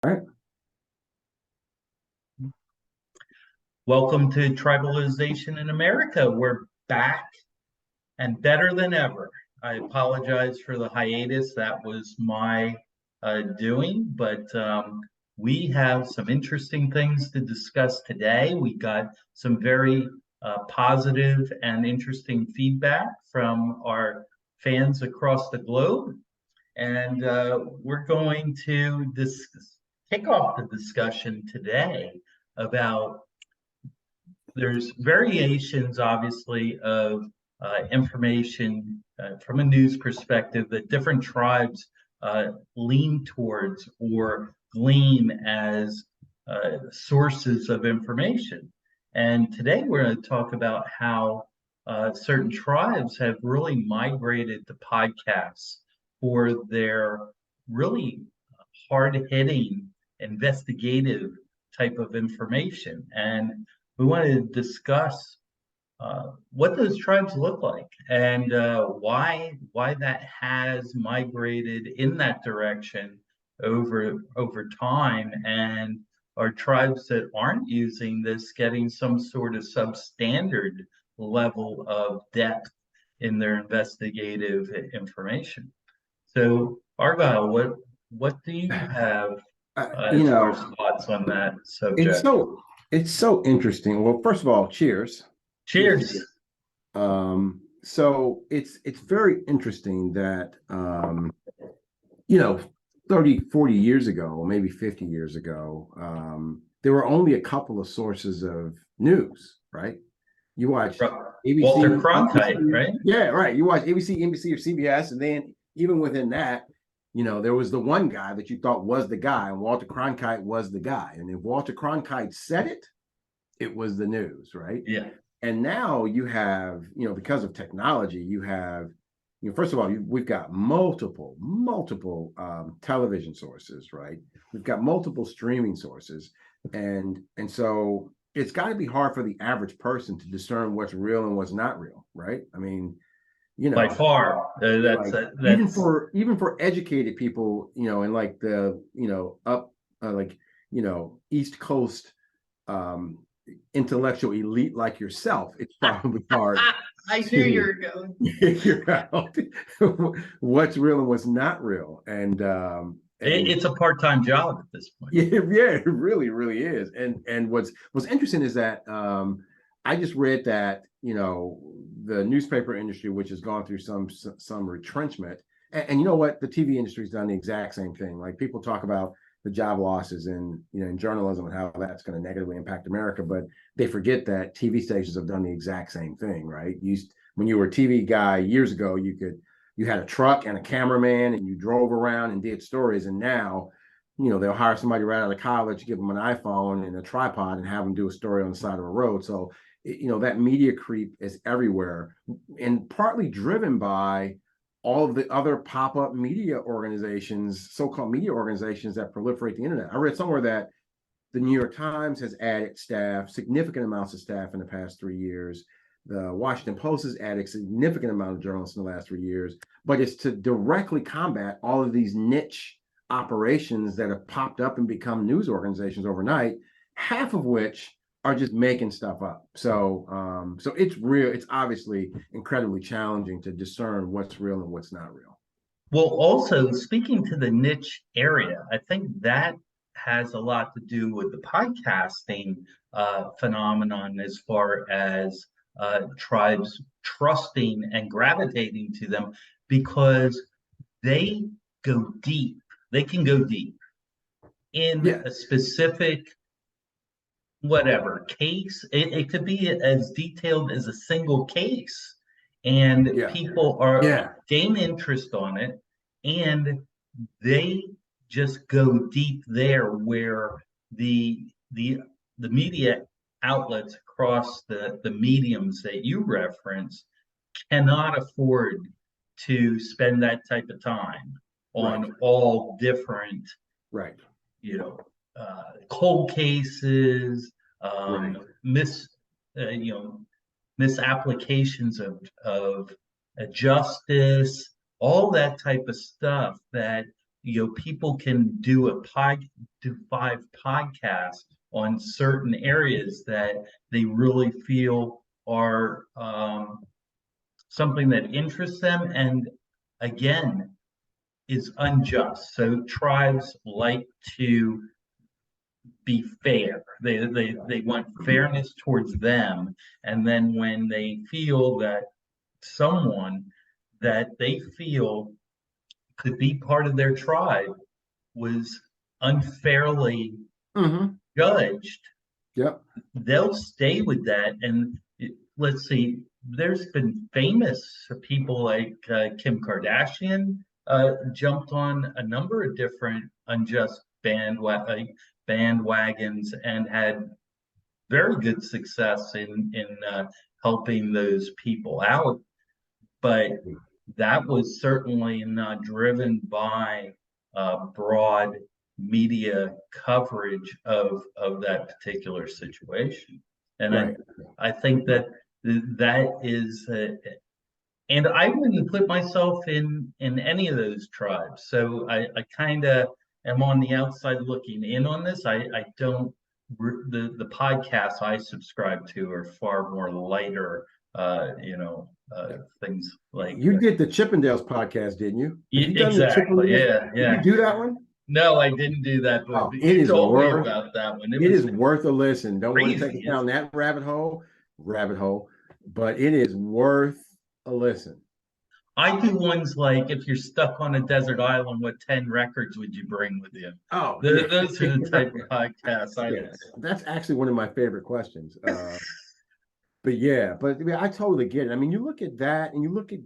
All right. Welcome to Tribalization in America. We're back and better than ever. I apologize for the hiatus. That was my doing, but we have some interesting things to discuss today. We got some very positive and interesting feedback from our fans across the globe, and we're going to kick off the discussion today about there's variations, obviously, of information from a news perspective that different tribes lean towards or glean as sources of information. And today we're going to talk about how certain tribes have really migrated to podcasts for their really hard-hitting, investigative type of information. And we want to discuss what those tribes look like and why that has migrated in that direction over time, and are tribes that aren't using this getting some sort of substandard level of depth in their investigative information. So, Argyle, what do you have Uh, you as far as know, thoughts on that it's subject? so it's so interesting. Well, first of all, cheers. Cheers to you. Cheers. So it's very interesting that 30, 40 years ago, maybe 50 years ago, there were only a couple of sources of news, right? You watch Walter ABC, Cronkite, NBC, right? yeah, right. You watch ABC, NBC, or CBS, and then even within that, there was the one guy that you thought was the guy, and Walter Cronkite was the guy. And if Walter Cronkite said it, it was the news, right? Yeah. And now you have, because of technology, you have, first of all, we've got multiple television sources, right? We've got multiple streaming sources, and so it's got to be hard for the average person to discern what's real and what's not real, right? I mean, you By know, far. like even That's for educated people, in like the up like East Coast um intellectual elite like yourself, it's probably hard I knew you to were going. figure out what's real and what's not real. And It's a part-time job at this point. yeah, yeah, it really is. And what's interesting is that I just read that the newspaper industry, which has gone through some retrenchment, and you know what, the TV industry's done the exact same thing. Like, people talk about the job losses in journalism and how that's going to negatively impact America, but they forget that TV stations have done the exact same thing, right? When you were a TV guy years ago, you had a truck and a cameraman and you drove around and did stories, and now they'll hire somebody right out of college, give them an iPhone and a tripod, and have them do a story on the side of a road. So, that media creep is everywhere, and partly driven by all of the other pop-up media organizations, so-called media organizations that proliferate the internet. I read somewhere that the New York Times has added staff, significant amounts of staff in the past 3 years. The Washington Post has added significant amount of journalists in the last 3 years, but it's to directly combat all of these niche operations that have popped up and become news organizations overnight, half of which are just making stuff up. So it's real. It's obviously incredibly challenging to discern what's real and what's not real. Well, also speaking to the niche area, I think that has a lot to do with the podcasting phenomenon as far as tribes trusting and gravitating to them because they go deep. They can go deep in Yeah, a specific whatever case. It could be as detailed as a single case, and yeah, people are yeah. gain interest on it, and they just go deep there where the the the media outlets across the mediums that you reference cannot afford to spend that type of time Right, on all different, right, cold cases, right, mis, you know, misapplications of justice, all that type of stuff that people can do 5 podcasts on certain areas that they really feel are something that interests them, and again is unjust. So tribes like to be fair. They want fairness towards them, and then when they feel that someone that they feel could be part of their tribe was unfairly Mm-hmm. judged, Yep. they'll stay with that. And let's see, there's been famous people like Kim Kardashian jumped on a number of different unjust bandwagons and had very good success in helping those people out. But that was certainly not driven by broad media coverage of that particular situation. And Right. I think that that is, and I wouldn't put myself in any of those tribes. So I kind of am on the outside looking in on this. I don't, the podcasts I subscribe to are far more lighter, things like You did the Chippendales podcast, didn't you? Have you done the exactly. Chippendales? Yeah, Did yeah. you do that one? No, I didn't do that, but Oh, it you is told me worth about that one. It it was is worth a listen. Don't want to take crazy. us down that rabbit hole, but it is worth a listen. I do ones like if you're stuck on a desert island, what 10 records would you bring with you? Oh, yeah. Those are the type of podcasts I Yeah, listen. that's actually one of my favorite questions. But yeah, but I mean, I totally get it. I mean, you look at that and you look at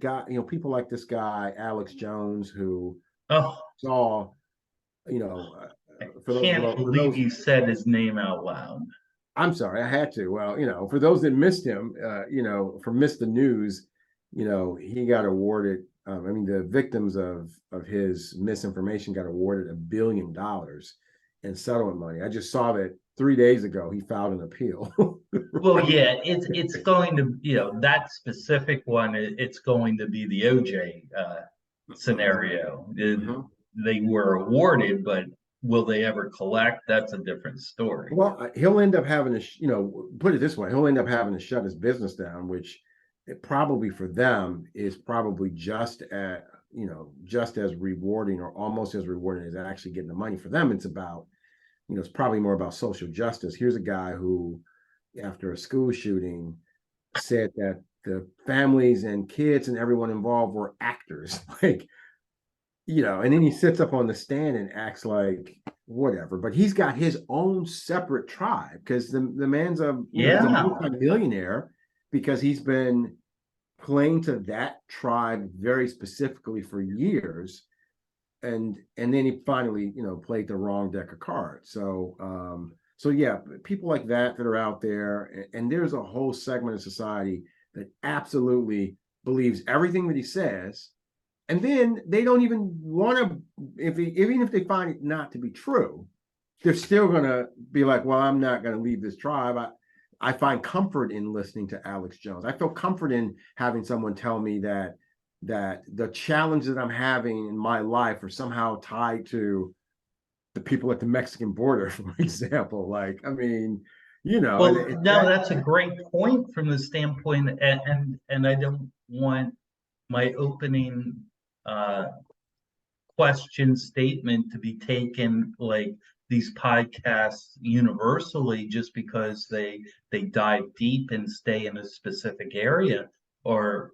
people like this guy, Alex Jones, who Oh, saw, you know, I for those, can't for believe those, you said his name out loud. I'm sorry, I had to. Well, for those that missed him, for Missed the News, he got awarded. I mean, the victims of his misinformation got awarded $1 billion in settlement money. I just saw that 3 days ago. He filed an appeal. Well, yeah, it's going to, that specific one, it's going to be the OJ scenario. Mhm. They were awarded, but will they ever collect? That's a different story. Well, he'll end up having to, put it this way, he'll end up having to shut his business down, which probably for them is probably just as rewarding or almost as rewarding as actually getting the money. For them, it's about, it's probably more about social justice. Here's a guy who, after a school shooting, said that the families and kids and everyone involved were actors. Like, and then he sits up on the stand and acts like whatever. But he's got his own separate tribe because the man's he's a Yeah. multi-millionaire because he's been playing to that tribe very specifically for years. And then he finally, played the wrong deck of cards. So yeah, people like that are out there, and there's a whole segment of society that absolutely believes everything that he says, and then they don't even want to, even if they find it not to be true, they're still gonna be like, well, I'm not gonna leave this tribe. I find comfort in listening to Alex Jones. I feel comfort in having someone tell me that the challenges that I'm having in my life are somehow tied to the people at the Mexican border, for example. Like, I mean, Well, no, that's a great point from the standpoint, and I don't want my opening uh, question statement to be taken like these podcasts universally just because they dive deep and stay in a specific area or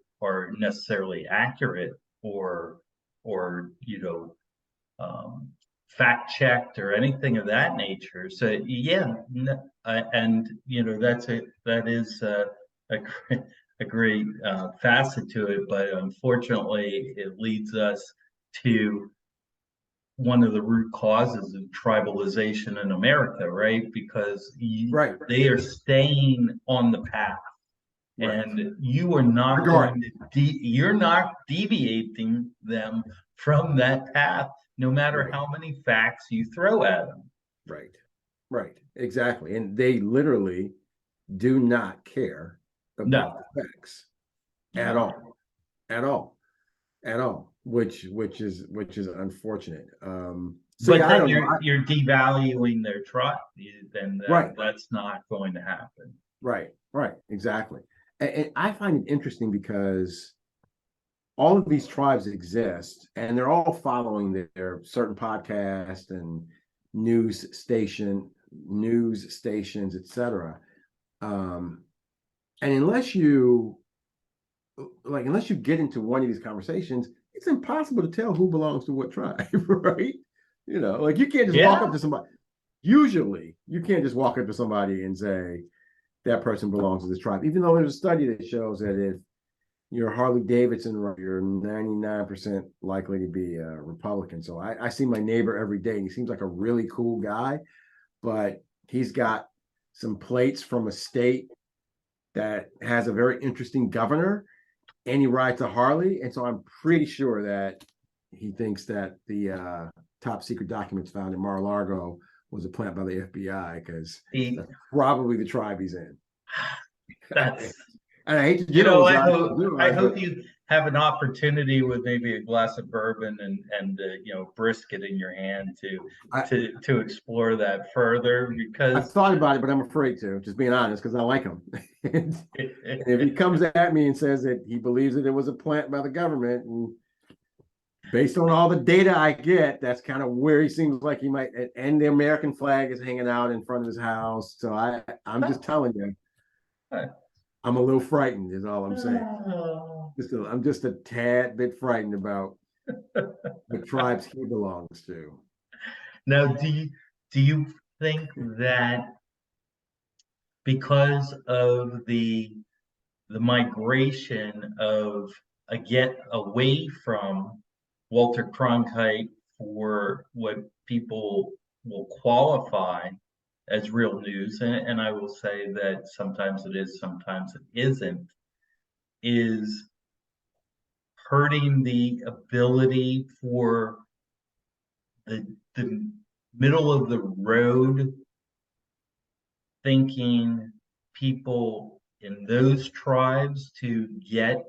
necessarily accurate or um, fact checked or anything of that nature. So yeah, and that is a great, a great facet to it, but unfortunately, it leads us to one of the root causes of tribalization in America, right? Because right, they are staying on the path, right. and you are not Regardless. going to you're not deviating them from that path, no matter Right, how many facts you throw at them. right, right, exactly. And they literally do not care No, about the facts at no. all, at all, at all. which is unfortunate. So But yeah, I then don't know. you're devaluing their tribe. Then Right, that's not going to happen. right, exactly. And I find it interesting because all of these tribes exist, and they're all following their certain podcast and news station, news stations, etc. Um, and unless you get into one of these conversations, it's impossible to tell who belongs to what tribe, right? Like you can't just walk up Yeah. to somebody. Usually, you can't just walk up to somebody and say that person belongs to this tribe, even though there's a study that shows that if you're Harley Davidson, you're 99% likely to be a Republican. So I see my neighbor every day, and he seems like a really cool guy, but he's got some plates from a state that has a very interesting governor, and he rides a Harley. And so I'm pretty sure that he thinks that the top secret documents found in Mar-a-Lago was a plant by the FBI, because The that's probably the tribe he's in. that's And I hate to I generalize, but hope you have an opportunity with maybe a glass of bourbon and brisket in your hand I, to explore that further I've because thought about it, but I'm afraid to, just being honest, because I like him. And if he comes at me and says that he believes that it was a plant by the government, and based on all the data I get, that's kind of where he seems like he might. And the American flag is hanging out in front of his house. So I'm just telling you, I'm a little frightened, is all I'm saying. I'm just a tad bit frightened about the tribes he belongs to. now do you think that because of the migration of get away from Walter Cronkite for what people will qualify as real news, and I will say that sometimes it is, sometimes it isn't, is hurting the ability for the middle of the road thinking people in those tribes to get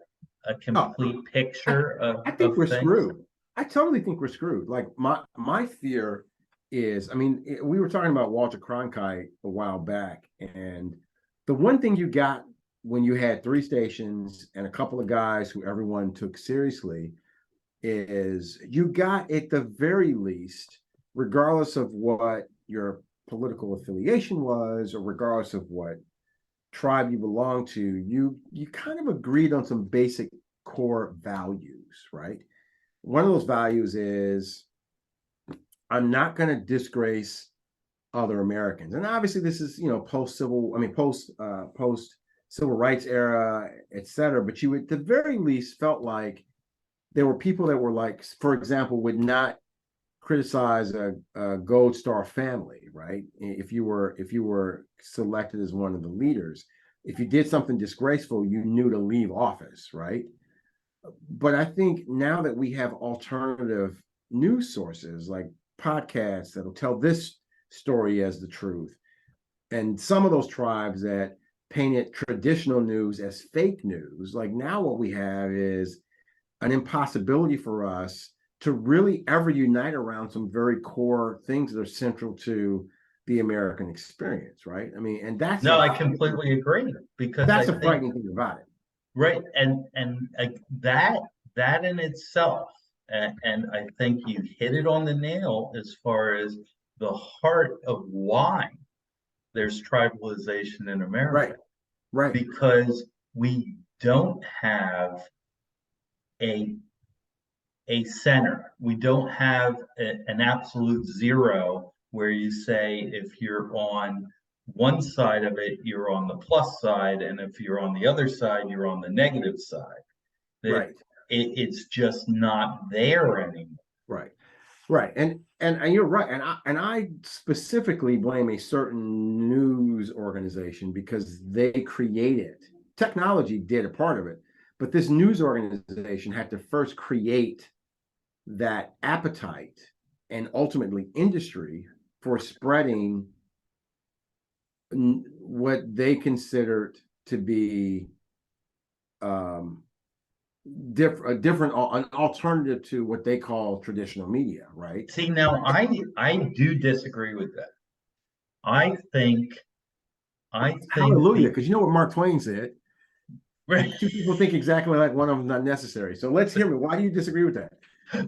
a Oh, complete I, picture I think of we're things. screwed. I totally think we're screwed. Like my fear is, I mean, we were talking about Walter Cronkite a while back, and the one thing you got when you had three stations and a couple of guys who everyone took seriously is you got, at the very least, regardless of what your political affiliation was, or regardless of what tribe you belong to, you kind of agreed on some basic core values, right? One of those values is, I'm not going to disgrace other Americans. And obviously this is, post civil rights era, et cetera. But you at the very least felt like there were people that were, like, for example, would not criticize a Gold Star family, right? If you were selected as one of the leaders, if you did something disgraceful, you knew to leave office, right? But I think now that we have alternative news sources like podcasts that'll tell this story as the truth, and some of those tribes that painted traditional news as fake news, like, now what we have is an impossibility for us to really ever unite around some very core things that are central to the American experience, right? I mean, and No, I completely agree because that's I a think frightening thing about it. right and that in itself, and I think you hit it on the nail as far as the heart of why there's tribalization in America Right, right, because we don't have a a center. We don't have an absolute zero where you say if you're on one side of it, you're on the plus side, and if you're on the other side, you're on the negative side. That right, it's just not there anymore. right. Right, and you're right, and I specifically blame a certain news organization because they created, technology did a part of it, but this news organization had to first create that appetite and ultimately industry for spreading what they considered to be, um, an alternative to what they call traditional media, right? See, now I do disagree with that. I think I think Hallelujah, the because you know what Mark Twain said. Two people think exactly like one of them not necessary. So let's hear me. Why do you disagree with that?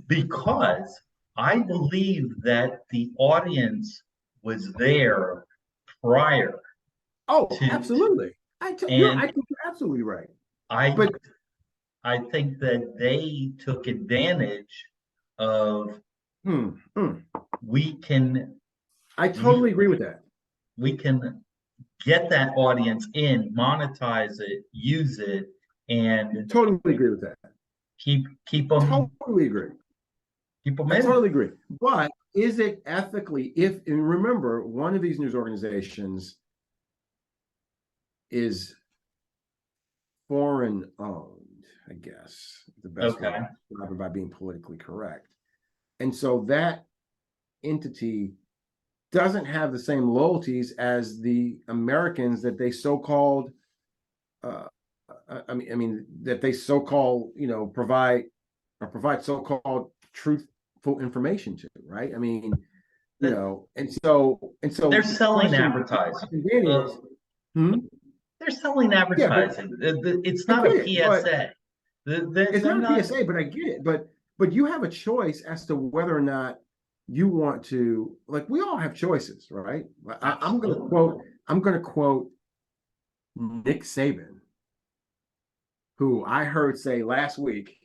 because I believe that the audience was there prior Oh, to absolutely. I and think you're absolutely right. I But I think that they took advantage of hmm, hmm, we can I we totally agree with that. we can get that audience in, monetize it, use it, and Totally agree with that. keep them Totally agree. I in. totally agree. But is it ethically, if, and remember, one of these news organizations is foreign owned, I guess, the best way to Okay. describe it by being politically correct. And so that entity doesn't have the same loyalties as the Americans that they so-called, uh, I mean that they so-called, provide so-called truthful information to, right? I mean, and so They're the selling question advertising. then is, hmm? They're selling Yeah, but advertising. It's I not a get it, but PSA. it's They're not a not. PSA, but I get it. But you have a choice as to whether or not you want to, like, we all have choices, right? I'm gonna Absolutely. quote, I'm gonna quote Nick Saban, who I heard say last week,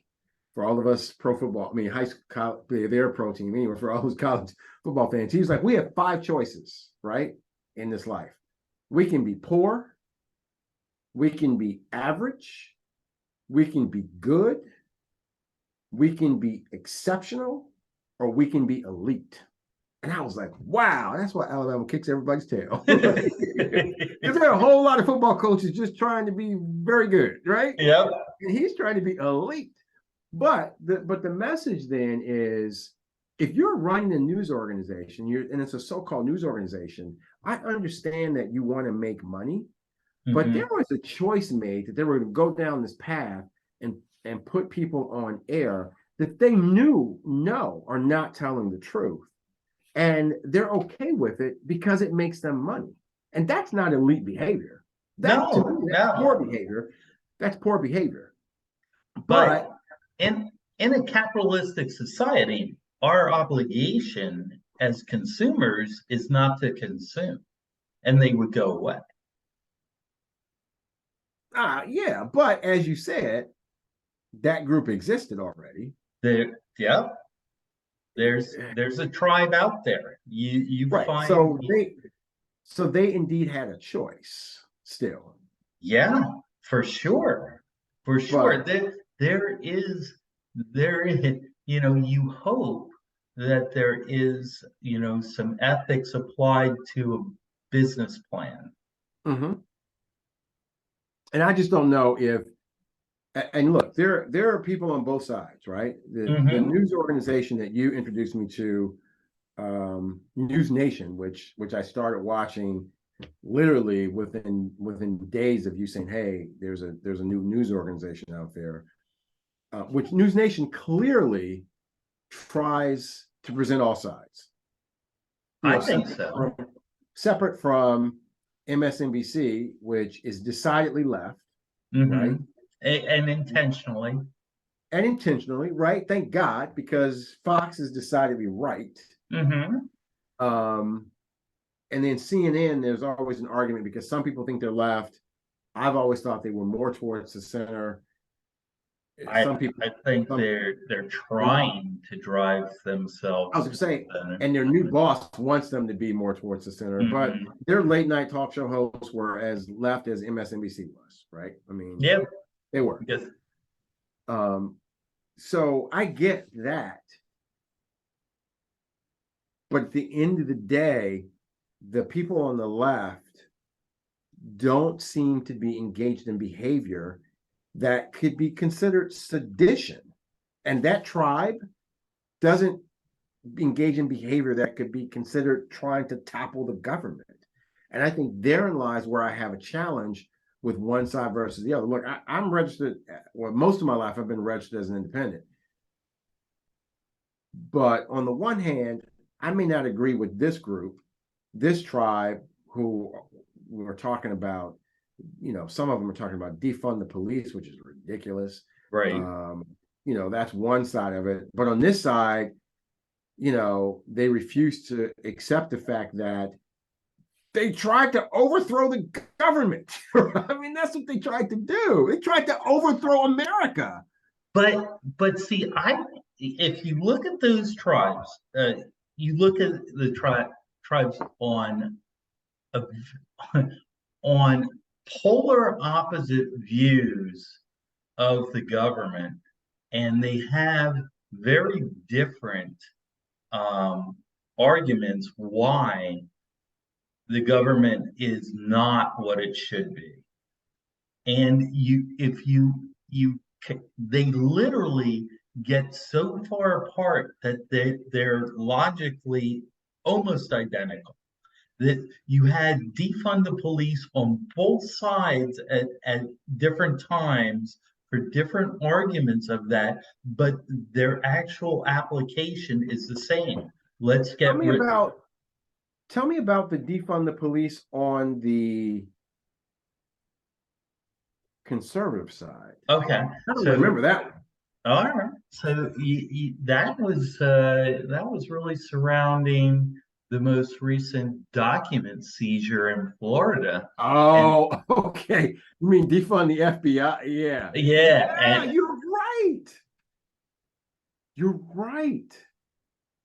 for all of us pro football, I mean high school, their pro team, anyway, for all those college football fans, he was like, we have five choices, right, in this life. We can be poor, we can be average, we can be good, we can be exceptional, or we can be elite. And I was like, wow, that's why Alabama kicks everybody's tail, right? Because there are a whole lot of football coaches just trying to be very good, right? Yep. And he's trying to be elite. But the message then is, if you're running a news organization, and it's a so-called news organization, I understand that you want to make money, but there Hmm. was a choice made that they were going to go down this path and put people on air that they knew no are not telling the truth. And they're okay with it because it makes them money. And that's not elite behavior. That, to No, me, that's poor no. behavior. That's poor behavior. But But in a capitalistic society, our obligation as consumers is not to consume, and they would go away. yeah, but as you said, that group existed already. There, yep. There's a tribe out there. You Right. find, So they indeed had a choice still. yeah, for sure, for sure. But There is, you hope that there is, some ethics applied to a business plan. mhm. And I just don't know if, and look, there are people on both sides, right? The Hmm. news organization that you introduced me to, News Nation, which I started watching literally within days of you saying, "Hey, there's a new news organization out there," which News Nation clearly tries to present all sides. You I know, think so. separate from MSNBC, which is decidedly left, right, Hmm. And intentionally. and intentionally, right. Thank God, because Fox is decidedly right. Hmm. Um, and then CNN, there's always an argument because some people think they're left. I've always thought they were more towards the center. I Some people, I think some, they're trying to drive I was themselves going to to the say, center. and their new boss wants them to be more towards the center, but Hmm. their late night talk show hosts were as left as MSNBC was, right? I mean, Yeah, they were. because Um, so I get that, but at the end of the day, the people on the left don't seem to be engaged in behavior that could be considered sedition. And that tribe doesn't engage in behavior that could be considered trying to topple the government. And I think therein lies where I have a challenge with one side versus the other. Look, I'm registered. Well, most of my life I've been registered as an independent. But on the one hand, I may not agree with this group, this tribe, who we're talking about. Some of them are talking about defund the police, which is ridiculous. Right. That's one side of it. But on this side, they refuse to accept the fact that they tried to overthrow the government. I mean, that's what they tried to do. They tried to overthrow America. But see, if you look at those tribes, you look at the tribes a, on polar opposite views of the government, and they have very different arguments why the government is not what it should be. And they literally get so far apart that they're logically almost identical. That you had defund the police on both sides at different times for different arguments of that, but their actual application is the same. Let's get rid. Tell me about the defund the police on the conservative side. Okay, I don't remember that one. All right, so that was really surrounding the most recent document seizure in Florida. Oh, okay. You mean defund the FBI? Yeah. Yeah, you're right. You're right.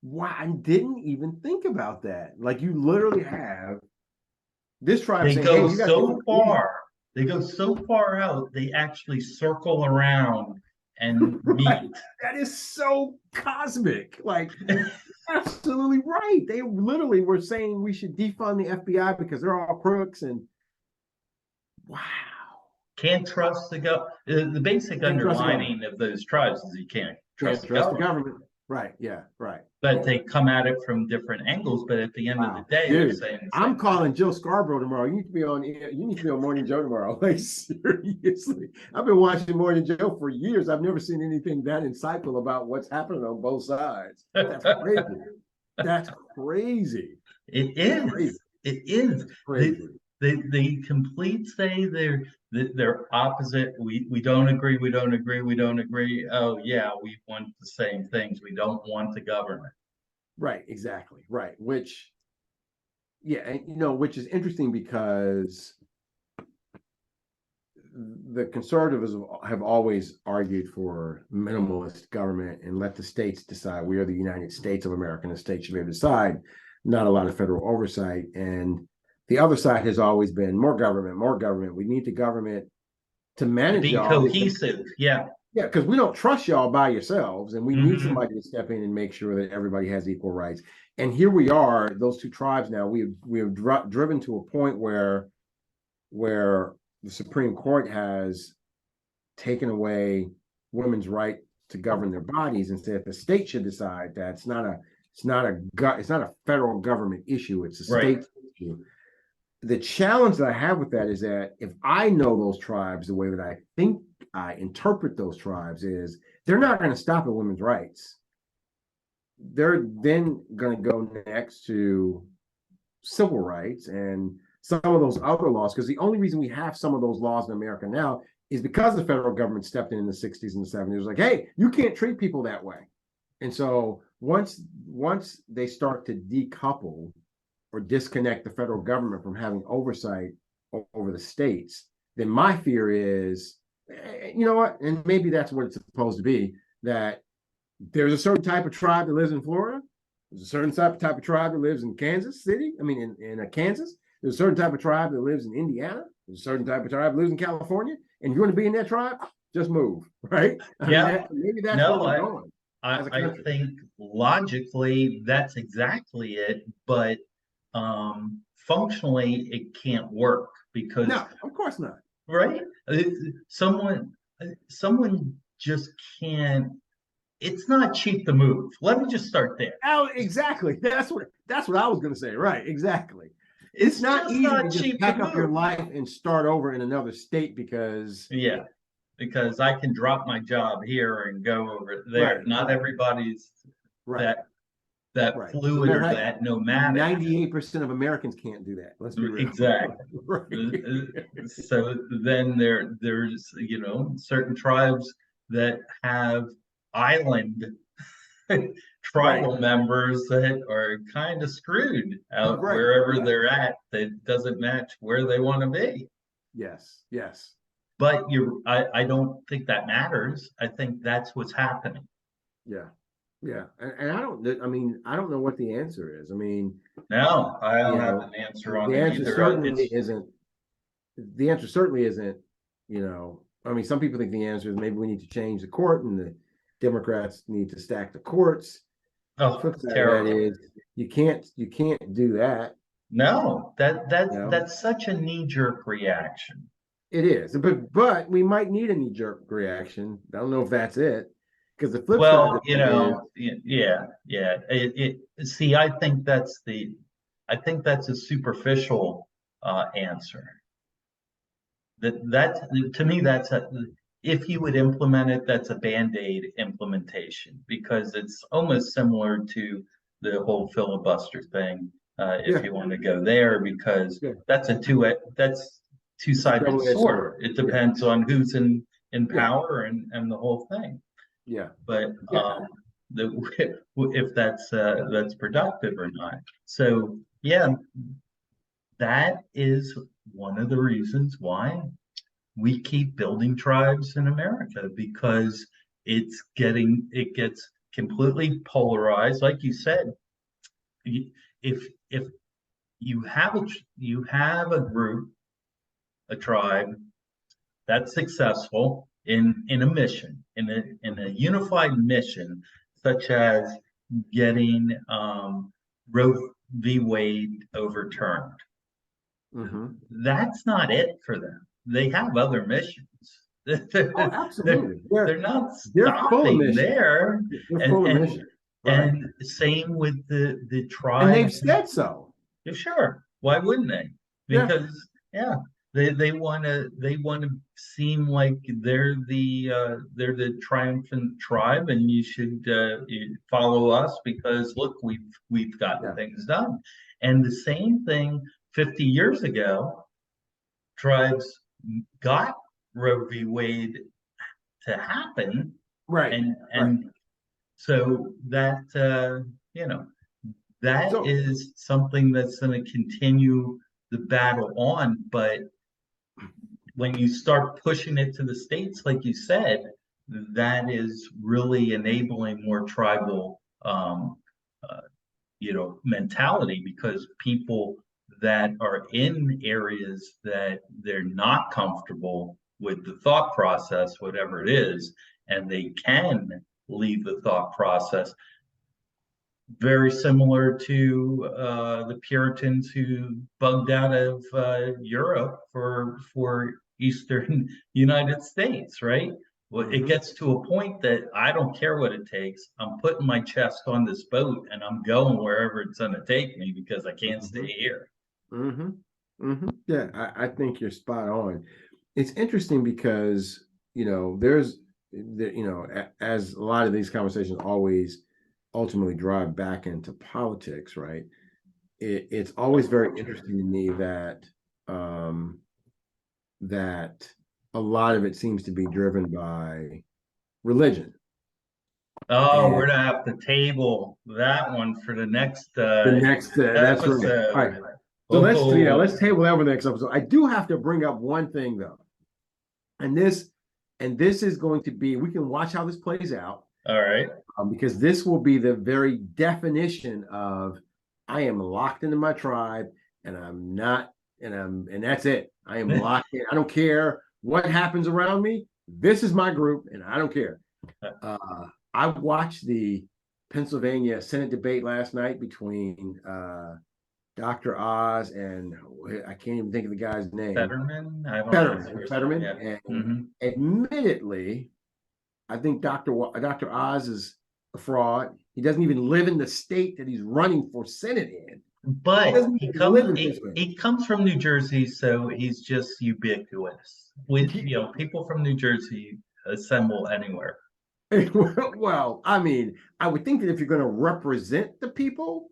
Wow, I didn't even think about that. Like, you literally have this tribe they saying, go hey, so far. They go so far out, they actually circle around and right. meet. That is so cosmic. Like, absolutely right. They literally were saying we should defund the FBI because they're all crooks. And wow. Can't trust the basic underlining of those tribes is you can't trust the government. Right. Yeah. Right. But they come at it from different angles. But at the end of the day, they're saying I'm calling Joe Scarborough tomorrow. You need to be on Morning Joe tomorrow. Like, seriously. I've been watching Morning Joe for years. I've never seen anything that insightful about what's happening on both sides. That's crazy. That's crazy. It is. Crazy. It is. It's crazy. They complete say they're opposite. We don't agree. We don't agree. We don't agree. Oh yeah, we want the same things. We don't want the government. Right. Exactly. Right. Which is interesting because the conservatives have always argued for minimalist government and let the states decide. We are the United States of America, and the states should be able to decide. Not a lot of federal oversight. And the other side has always been more government, more government. We need the government to manage be cohesive. Yeah. Yeah, because we don't trust y'all by yourselves, and we need somebody to step in and make sure that everybody has equal rights. And here we are, those two tribes now. We have driven to a point where the Supreme Court has taken away women's right to govern their bodies and said the state should decide that it's not a federal government issue. It's a state issue. The challenge that I have with that is that if I know those tribes the way that I think I interpret those tribes is they're not going to stop at women's rights. They're then going to go next to civil rights and some of those other laws, because the only reason we have some of those laws in America now is because the federal government stepped in the 60s and the 70s. It was like, hey, you can't treat people that way. And so once they start to decouple or disconnect the federal government from having oversight over the states, then my fear is, you know what, and maybe that's what it's supposed to be, that there's a certain type of tribe that lives in Florida. There's a certain type of tribe that lives in Kansas City. I mean, in Kansas. There's a certain type of tribe that lives in Indiana. There's a certain type of tribe that lives in California. And if you want to be in that tribe, just move, right? Maybe that's where we're going. I think logically that's exactly it, but functionally it can't work because no, of course not. Right? Someone just can't. It's not cheap to move. Let me just start there. Oh, exactly. That's what I was going to say. Right? Exactly. it's not just easy to not just cheap to pack up your move. life and start over in another state because Yeah, because I can drop my job here and go over there. right, Not right, everybody's right, that that right. No fluid matter or how that nomadic. 98% of Americans can't do that. Let's be real. Exactly. Right. So then there's certain tribes that have island Right. tribal members that are kind of screwed out Right. wherever Yeah. they're at that doesn't match where they want to be. Yes. Yes. But I don't think that matters. I think that's what's happening. Yeah. Yeah. And I mean, I don't know what the answer is. I mean, No, I don't you have know, an answer on the it answer either. certainly It's isn't, the answer certainly isn't, I mean, some people think the answer is maybe we need to change the court and the Democrats need to stack the courts. oh Flip side of that terrible. is you can't do that. No, You know, that's such a knee-jerk reaction. it is, but we might need a knee jerk reaction. I don't know if that's it, because the flip side of Well, that is yeah, yeah. See, I think that's a superficial answer. That to me, if you would implement it, that's a band-aid implementation because it's almost similar to the whole filibuster thing. If yeah, you want to go there, because yeah, that's it's a two-sided double-edged sword. sword. It Yeah, depends on who's in yeah, power and the whole thing. yeah, But yeah. the if that's productive or not. So yeah, that is one of the reasons why we keep building tribes in America because it gets completely polarized. Like you said, if you have a group, a tribe that's successful in a mission, in a unified mission, such as getting Roe v. Wade overturned. Mm-hmm. That's not it for them. They have other missions. Oh, they're, absolutely. they're not They're full of stopping mission. there. They're And full of and mission. Right, and same with the and tribe. they've said so. Yeah, sure. Why wouldn't they? Yeah, Because yeah, they want to seem like they're the triumphant tribe, and you follow us because look, we've gotten yeah, things done. And the same thing 50 years ago, tribes got Roe v. Wade to happen, right, right. and so that you know that So is something that's going to continue the battle on. But when you start pushing it to the states, like you said, that is really enabling more tribal, uh, mentality because people that are in areas that they're not comfortable with the thought process, whatever it is, and they can leave the thought process very similar to the Puritans who bugged out of Europe for Eastern United States, right? Well, it mm-hmm, gets to a point that I don't care what it takes. I'm putting my chest on this boat and I'm going wherever it's going to take me because I can't mm-hmm, stay here. mm-hmm, mm-hmm. Yeah, I think you're spot on. It's interesting because there's as a lot of these conversations always ultimately drive back into politics, right? It's always very interesting to me um that a lot of it seems to be driven by religion. Oh, And we're gonna have to table that one for the next the next that's right. All right. episode. So let's Oh, table that for the next episode. I do have to bring up one thing though. And this is going to be, we can watch how this plays out, all right. because this will be the very definition of I am locked into my tribe and I'm not, and that's it. I am locked in. I don't care what happens around me. This is my group and I don't care. Uh, I watched the Pennsylvania Senate debate last night between Dr. Oz and I can't even think of the guy's name. Fetterman? I don't know his Fetterman, first name. Fetterman, Yeah. and Hmm. admittedly, I think Dr. Oz is a fraud. He doesn't even live in the state that he's running for Senate in. But Doesn't he even live comes in he, Pennsylvania. he comes from New Jersey, so he's just ubiquitous. With people from New Jersey assemble anywhere. Well, I mean, I would think that if you're going to represent the people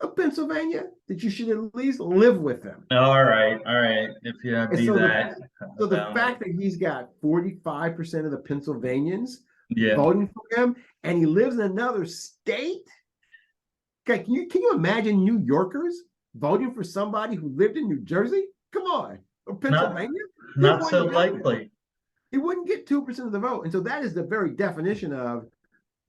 of Pennsylvania, that you should at least live with them. All right. If you And do so that, the about fact that he's got 45% of the Pennsylvanians yeah, voting for him, and he lives in another state. Okay, can you imagine New Yorkers voting for somebody who lived in New Jersey? Come on, or not Pennsylvania? He not so wouldn't get it. likely. He wouldn't get 2% of the vote. And so that is the very definition of,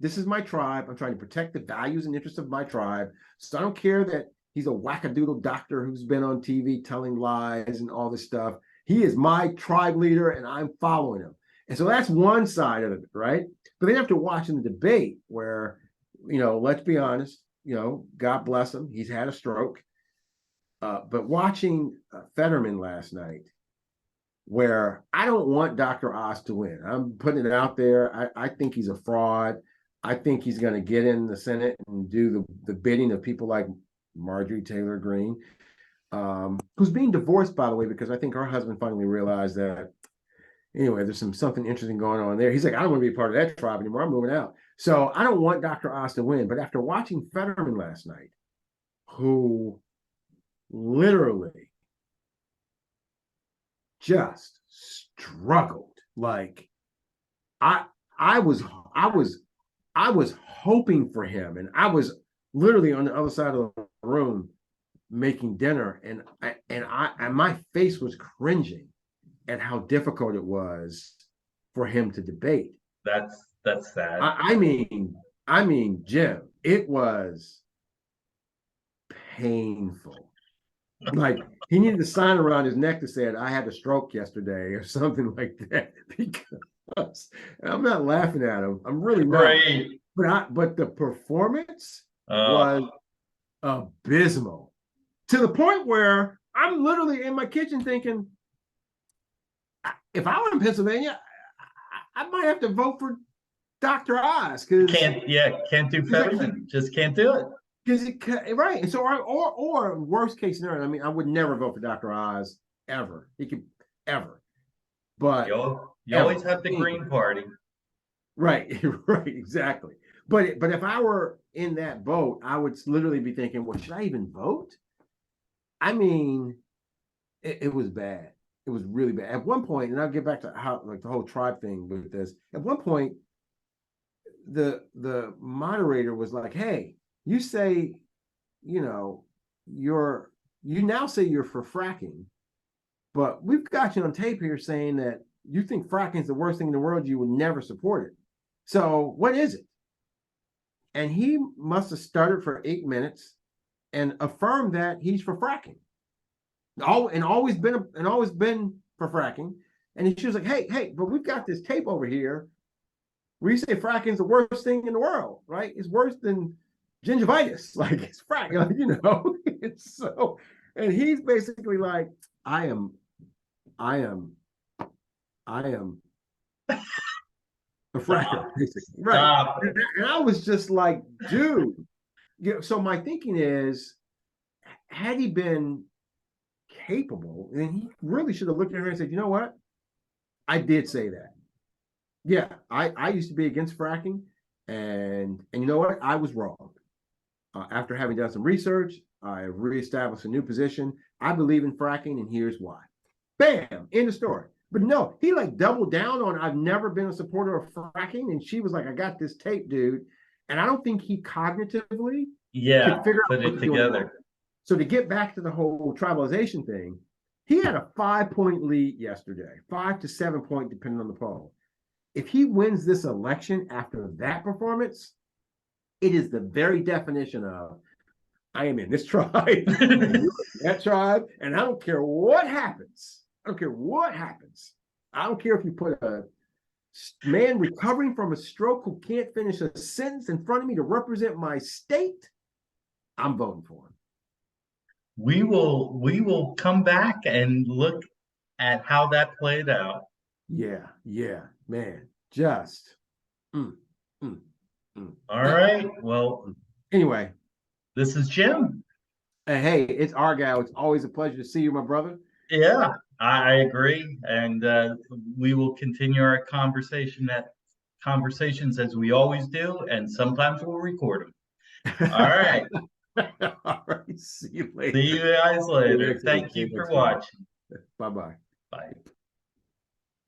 this is my tribe. I'm trying to protect the values and interests of my tribe. So I don't care that he's a wackadoodle doctor who's been on TV telling lies and all this stuff. He is my tribe leader, and I'm following him. And so that's one side of it, right? But then after watching the debate, where, let's be honest, God bless him, he's had a stroke. But watching Fetterman last night, where I don't want Dr. Oz to win. I'm putting it out there. I think he's a fraud. I think he's going to get in the Senate and do the bidding of people like Marjorie Taylor Greene, who's being divorced, by the way, because I think her husband finally realized that, anyway, there's something interesting going on there. He's like, I don't want to be a part of that tribe anymore. I'm moving out. So I don't want Dr. Oz to win. But after watching Fetterman last night, who literally just struggled, like I I was I was I was hoping for him, and I was literally on the other side of the room making dinner, and my face was cringing at how difficult it was for him to debate. That's sad. I mean, Jim, it was painful. Like, he needed a sign around his neck that said, "I had a stroke yesterday," or something like that. Because I'm not laughing at him. I'm really not. Right. But the performance Uh, was abysmal, to the point where I'm literally in my kitchen thinking, if I were in Pennsylvania, I might have to vote for Dr. Oz, can't do Fetterman. Just can't do it. right. And so, or worst case scenario, I mean, I would never vote for Dr. Oz ever. He could ever, but You ever. always have the Green Party. Right, right, exactly. But if I were in that boat, I would literally be thinking, well, should I even vote? I mean, it was bad. It was really bad. At one point, and I'll get back to how, like, the whole tribe thing with this. At one point, the moderator was like, "Hey, you say, you know, you now say you're for fracking, but we've got you on tape here saying that you think fracking is the worst thing in the world. You would never support it. So what is it?" And he must have stuttered for 8 minutes and affirmed that he's for fracking, always been for fracking. And she was like, "Hey, but we've got this tape over here where you say fracking is the worst thing in the world, right? It's worse than gingivitis. Like, it's fracking, like, It's so, and he's basically like, I am, I am, I am a fracker, basically, right? Stop. And I was just like, dude. So my thinking is, had he been capable, then he really should have looked at her and said, "You know what? I did say that. Yeah, I used to be against fracking, and you know what? I was wrong. After having done some research, I reestablished a new position. I believe in fracking, and here's why." Bam, end of story. But no, he like doubled down on, "I've never been a supporter of fracking," and she was like, "I got this tape, dude." And I don't think he cognitively could Yeah, figure out put what it he's doing wrong. together. So to get back to the whole tribalization thing, he had a 5-point lead yesterday, 5 to 7 point, depending on the poll. If he wins this election after that performance, it is the very definition of, I am in this tribe, and you're in that tribe, and I don't care what happens. I don't care what happens. I don't care if you put a man recovering from a stroke who can't finish a sentence in front of me to represent my state. I'm voting for him. We will come back and look at how that played out. Yeah, man. Just mm, mm, mm. All right. Well, Anyway, this is Jim. And hey, it's Argyle. It's always a pleasure to see you, my brother. Yeah, I agree, and we will continue our conversations as we always do, and sometimes we'll record them. All right, All right. See you see you later. guys See you later. next week. Thank See you you for next week. watching. Bye bye. Bye.